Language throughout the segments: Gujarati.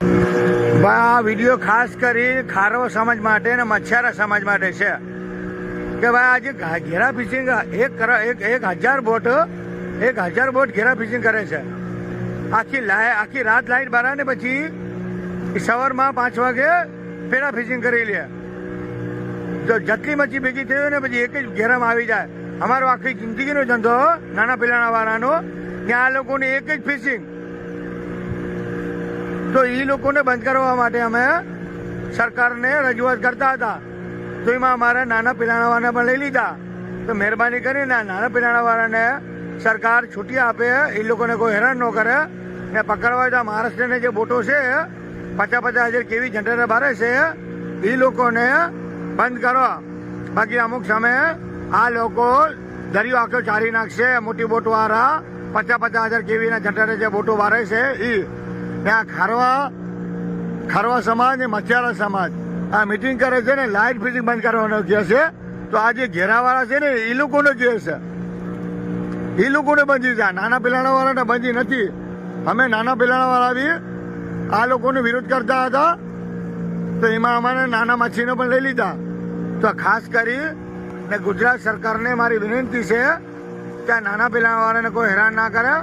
આ વિડીયો ખાસ કરી ખારવા સમાજ માટે અને મચ્છારા સમાજ માટે છે કે ભાઈ આજે ઘેરા ફિશિંગ 1000 બોટ ઘેરા ફિશિંગ કરે છે. આખી રાત લાઈટ બારા ને પછી સવારમાં 5 વાગે પેલા ફિશિંગ કરી લે. તો જેટલી મચ્છી ભેગી થઈ હોય ને પછી એક જ ઘેરામાં આવી જાય. અમારો આખી જિંદગીનો ધંધો નાના પિલાણા વાળાનો કે આ લોકોને એક જ ફિશિંગ. તો એ લોકોને બંધ કરવા માટે અમે સરકારને રજૂઆત કરતા હતા. તો એમાં અમારે નાના પિલાણાવાળાને પણ લઈ લીધા. તો મહેરબાની કરીને નાના પિલાણાવાળાને સરકાર છૂટી આપે, એ લોકોને કોઈ હેરાન ન કરે ને પકડવા હોય તો મહારાષ્ટ્રની જે બોટો છે 50,000 કેવી જનરેટર બારે છે એ લોકોને બંધ કરો. બાકી અમુક સમયે આ લોકો દરિયો આખો ચારી નાખશે. મોટી બોટો વાળા 50,000 કેવીના જનરેટર જે બોટો બારે છે એ ત્યાં ખારવા સમાજ ને મચ્છારા સમાજ આ મિટિંગ કરે છે ને લાઇટ ફિશિંગ બંધ કરવાનો કહે છે. તો આ જે ઘેરાવાળા છે ને એ લોકોને કહે છે, એ લોકોને બંધી છે. નાના પિલાણા વાળાને બંધી નથી. અમે નાના પિલાણા વાળા બી આ લોકોનો વિરોધ કરતા હતા. તો એમાં અમારે નાના માછીનો પણ લઈ લીધા. તો ખાસ કરી ને ગુજરાત સરકારને મારી વિનંતી છે કે નાના પિલાણા વાળાને કોઈ હેરાન ના કરે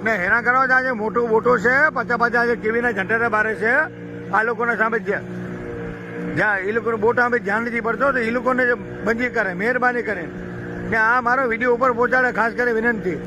ને હેરાન કરવા જાય. મોટું બોટો છે 50,000 કેવીના જનરેટર બારે છે. આ લોકોને સામે જ્યાં એ લોકોને બોટ સામે ધ્યાન નથી પડતો તો એ લોકોને બંધી કરે, મહેરબાની કરે ને આ મારો વિડીયો ઉપર પહોંચાડે. ખાસ કરી વિનંતી.